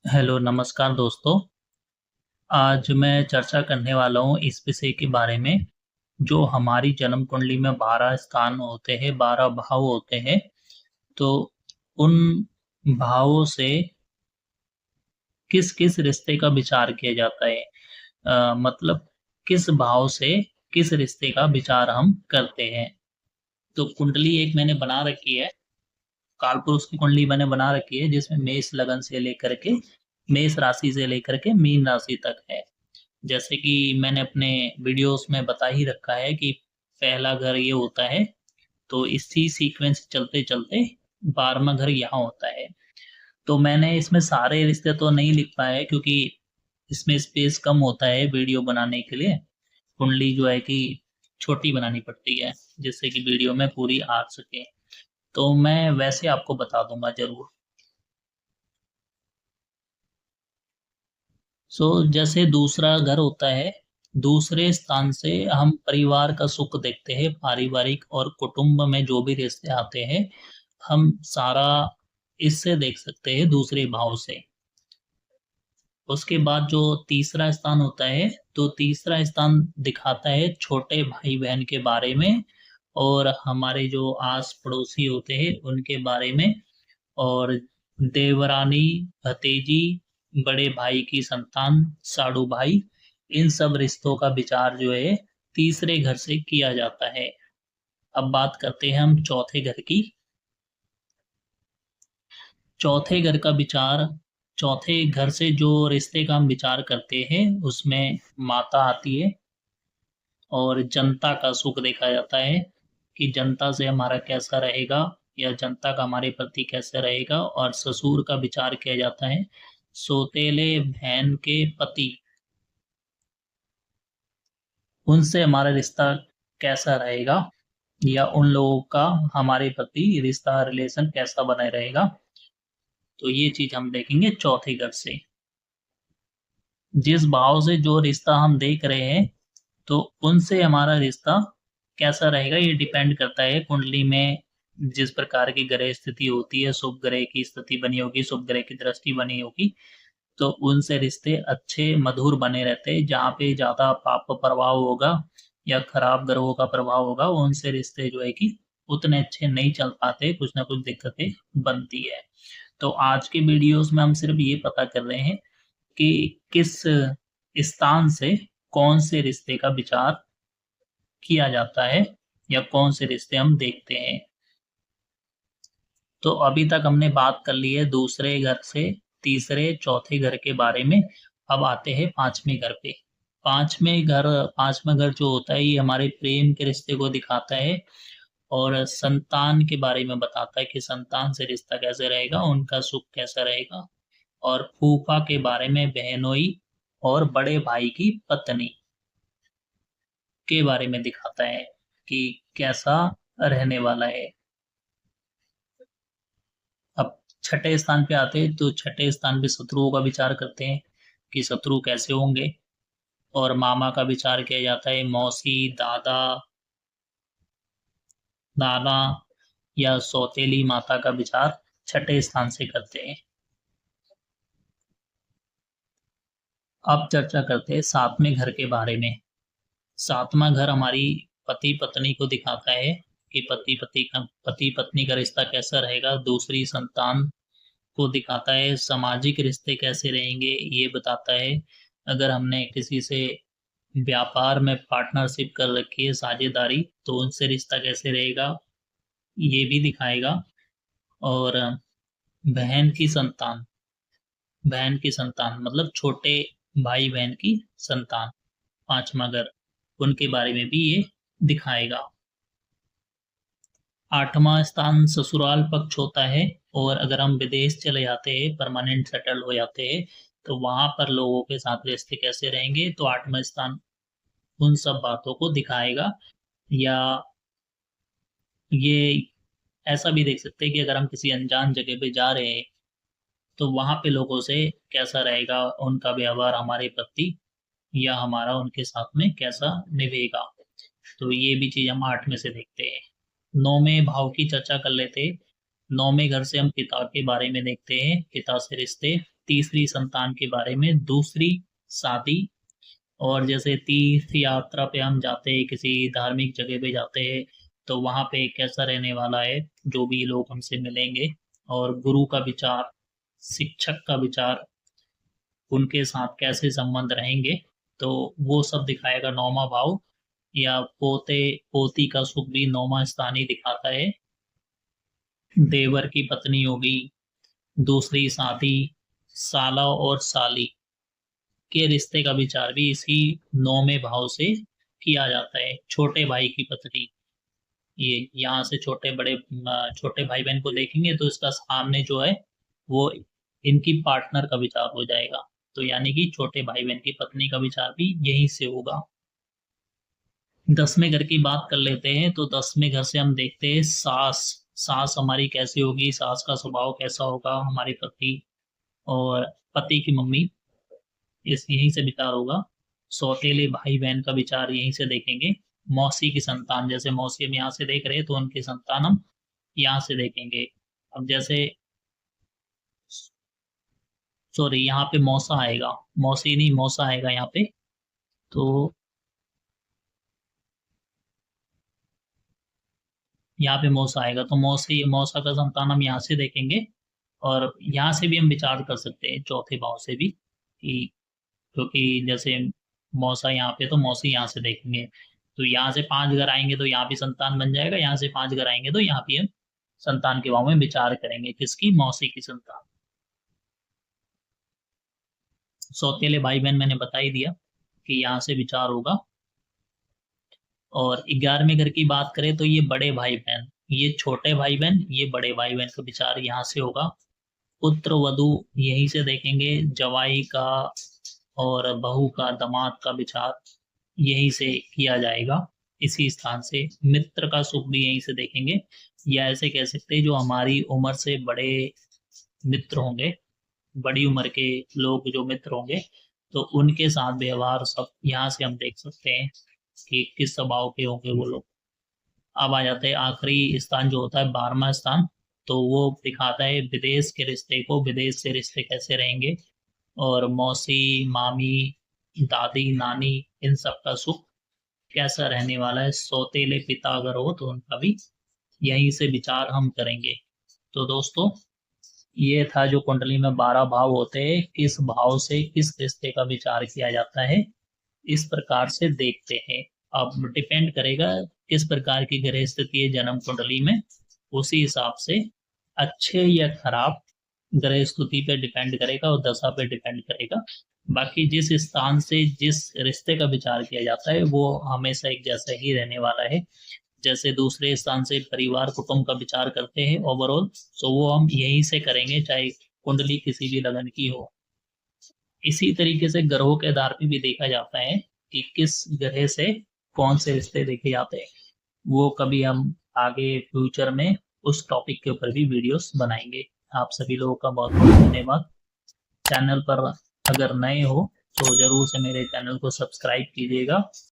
Hello नमस्कार दोस्तों। आज मैं चर्चा करने वाला हूँ इस विषय के बारे में जो हमारी जन्म कुंडली में 12 स्थान होते हैं, 12 भाव होते हैं। तो उन भावों से किस किस रिश्ते का विचार किया जाता है। मतलब किस भाव से किस रिश्ते का विचार हम करते हैं। तो कुंडली एक मैंने बना रखी है, कालपुरुष की कुंडली मैंने बना रखी है जिसमें मेष लगन से लेकर के मेष राशि से लेकर के मीन राशि तक है। जैसे कि मैंने अपने वीडियोस में बता ही रखा है कि पहला घर ये होता है, तो इसी सीक्वेंस चलते चलते 12वां घर यहाँ होता है। तो मैंने इसमें सारे रिश्ते तो नहीं लिख पाए क्योंकि इसमें स्पेस कम होता है वीडियो बनाने के लिए। कुंडली जो है कि छोटी बनानी पड़ती है जिससे कि वीडियो में पूरी आ सके। तो मैं वैसे आपको बता दूंगा जरूर। जैसे दूसरा घर होता है, दूसरे स्थान से हम परिवार का सुख देखते हैं, पारिवारिक और कुटुंब में जो भी रिश्ते आते हैं हम सारा इससे देख सकते हैं, दूसरे भाव से। उसके बाद जो तीसरा स्थान होता है, तो तीसरा स्थान दिखाता है छोटे भाई बहन के बारे में और हमारे जो आस पड़ोसी होते हैं उनके बारे में। और देवरानी, भतीजी, बड़े भाई की संतान, साडू भाई, इन सब रिश्तों का विचार जो है तीसरे घर से किया जाता है। अब बात करते हैं हम चौथे घर की। चौथे घर का विचार, चौथे घर से जो रिश्ते का हम विचार करते हैं उसमें माता आती है और जनता का सुख देखा जाता है कि जनता से हमारा कैसा रहेगा या जनता का हमारे प्रति कैसा रहेगा। और ससुर का विचार किया जाता है, सौतेले बहन के पति, उनसे हमारा रिश्ता कैसा रहेगा या उन लोगों का हमारे प्रति रिश्ता रिलेशन कैसा बने रहेगा। तो ये चीज हम देखेंगे चौथे घर से। जिस भाव से जो रिश्ता हम देख रहे हैं तो उनसे हमारा रिश्ता कैसा रहेगा ये डिपेंड करता है कुंडली में जिस प्रकार की ग्रह स्थिति होती है, शुभ ग्रह की स्थिति बनी होगी, शुभ ग्रह की दृष्टि बनी होगी, तो उनसे रिश्ते अच्छे मधुर बने रहते हैं। जहाँ पे ज्यादा पाप प्रभाव होगा या खराब ग्रहों का प्रभाव होगा उनसे रिश्ते जो है कि उतने अच्छे नहीं चल पाते, कुछ ना कुछ दिक्कतें बनती है। तो आज के वीडियोस में हम सिर्फ ये पता कर रहे हैं कि किस स्थान से कौन से रिश्ते का विचार किया जाता है या कौन से रिश्ते हम देखते हैं। तो अभी तक हमने बात कर ली है दूसरे घर से तीसरे चौथे घर के बारे में। अब आते हैं पांचवें घर पे। पांचवें घर जो होता है ये हमारे प्रेम के रिश्ते को दिखाता है और संतान के बारे में बताता है कि संतान से रिश्ता कैसे रहेगा, उनका सुख कैसा रहेगा। और फूफा के बारे में, बहनोई और बड़े भाई की पत्नी के बारे में दिखाता है कि कैसा रहने वाला है। अब छठे स्थान पे आते हैं, तो छठे स्थान पे शत्रुओं का विचार करते हैं कि शत्रु कैसे होंगे। और मामा का विचार किया जाता है, मौसी, दादा, नाना या सौतेली माता का विचार छठे स्थान से करते हैं। अब चर्चा करते हैं सातवें घर के बारे में। सातवां घर हमारी पति पत्नी को दिखाता है कि पति पत्नी का रिश्ता कैसा रहेगा। दूसरी संतान को दिखाता है, सामाजिक रिश्ते कैसे रहेंगे ये बताता है। अगर हमने किसी से व्यापार में पार्टनरशिप कर रखी है, साझेदारी, तो उनसे रिश्ता कैसे रहेगा ये भी दिखाएगा। और बहन की संतान, बहन की संतान मतलब छोटे भाई बहन की संतान, पांचवा घर, उनके बारे में भी ये दिखाएगा। आठवां स्थान ससुराल पक्ष होता है। और अगर हम विदेश चले जाते हैं, परमानेंट सेटल हो जाते हैं, तो वहां पर लोगों के साथ रिश्ते कैसे रहेंगे, तो आठवां स्थान उन सब बातों को दिखाएगा। या ये ऐसा भी देख सकते हैं कि अगर हम किसी अनजान जगह पे जा रहे हैं तो वहां पे लोगों से कैसा रहेगा उनका व्यवहार हमारे प्रति, या हमारा उनके साथ में कैसा निभेगा। तो ये भी चीज हम आठ में से देखते हैं। नौवें भाव की चर्चा कर लेते हैं। 9वें घर से हम पिता के बारे में देखते हैं, पिता से रिश्ते। तीसरी संतान के बारे में, दूसरी शादी। और जैसे तीर्थ यात्रा पे हम जाते हैं, किसी धार्मिक जगह पे जाते हैं, तो वहां पे कैसा रहने वाला है, जो भी लोग हमसे मिलेंगे। और गुरु का विचार, शिक्षक का विचार, उनके साथ कैसे संबंध रहेंगे, तो वो सब दिखाएगा 9वां भाव। या पोते पोती का सुख भी 9वां स्थान ही दिखाता है। देवर की पत्नी होगी, दूसरी शादी, साला और साली के रिश्ते का विचार भी इसी 9वें भाव से किया जाता है। छोटे भाई की पत्नी, ये यहाँ से छोटे भाई बहन को देखेंगे तो इसका सामने जो है वो इनकी पार्टनर का विचार हो जाएगा। तो यानी कि छोटे भाई बहन की पत्नी का विचार भी यहीं से होगा। 10वें घर की बात कर लेते हैं, तो 10वें घर से हम देखते हैं सास। सास हमारी कैसी होगी, सास का स्वभाव कैसा होगा, हमारे पति और पति की मम्मी, इस यहीं से विचार होगा। सौतेले भाई बहन का विचार यहीं से देखेंगे। मौसी की संतान, जैसे मौसी हम यहाँ से देख रहे हैं तो उनकी संतान हम यहाँ से देखेंगे। अब जैसे सॉरी, यहाँ पे मौसा आएगा, मौसी नहीं मौसा आएगा यहाँ पे। तो यहाँ पे मौसा आएगा, तो मौसी मौसा का संतान हम यहाँ से देखेंगे। और यहाँ से भी हम विचार कर सकते हैं, चौथे भाव से भी, कि क्योंकि जैसे मौसा यहाँ पे तो मौसी यहाँ से देखेंगे। तो यहाँ से 5 घर आएंगे तो यहाँ भी संतान बन जाएगा, यहाँ से 5 घर आएंगे तो यहाँ भी हम संतान के भाव में विचार करेंगे, किसकी, मौसी की संतान। सौतेले भाई बहन मैंने बता ही दिया कि यहाँ से विचार होगा। और 11वें घर की बात करें तो ये बड़े भाई बहन, ये छोटे भाई बहन, ये बड़े भाई बहन का विचार यहाँ से होगा। पुत्र वधू यहीं से देखेंगे, जवाई का और बहू का, दामाद का विचार यहीं से किया जाएगा, इसी स्थान से। मित्र का सुख भी यहीं से देखेंगे, या ऐसे कह सकते हैं जो हमारी उम्र से बड़े मित्र होंगे, बड़ी उम्र के लोग जो मित्र होंगे, तो उनके साथ व्यवहार सब यहाँ से हम देख सकते हैं कि किस स्वभाव के होंगे वो लोग। अब आ जाते हैं आखिरी स्थान जो होता है 12वां स्थान, तो वो दिखाता है विदेश के रिश्ते को, विदेश से रिश्ते कैसे रहेंगे। और मौसी, मामी, दादी, नानी, इन सब का सुख कैसा रहने वाला है। सौतेले पिता अगर हो तो उनका भी यहीं से विचार हम करेंगे। तो दोस्तों, ये था जो कुंडली में 12 भाव होते हैं, किस भाव से किस रिश्ते का विचार किया जाता है, इस प्रकार से देखते हैं। अब डिपेंड करेगा किस प्रकार की ग्रह स्थिति है जन्म कुंडली में, उसी हिसाब से अच्छे या खराब ग्रह स्थिति पे डिपेंड करेगा और दशा पे डिपेंड करेगा। बाकी जिस स्थान से जिस रिश्ते का विचार किया जाता है वो हमेशा एक जैसा ही रहने वाला है। जैसे दूसरे स्थान से परिवार कुटुंब का विचार करते हैं ओवरऑल, तो वो हम यहीं से करेंगे, चाहे कुंडली किसी भी लगन की हो। इसी तरीके से ग्रहों के आधार पे भी देखा जाता है कि किस ग्रह से कौन से रिश्ते देखे जाते हैं। वो कभी हम आगे फ्यूचर में उस टॉपिक के ऊपर भी वीडियोस बनाएंगे। आप सभी लोगों का बहुत बहुत धन्यवाद। चैनल पर अगर नए हो तो जरूर से मेरे चैनल को सब्सक्राइब कीजिएगा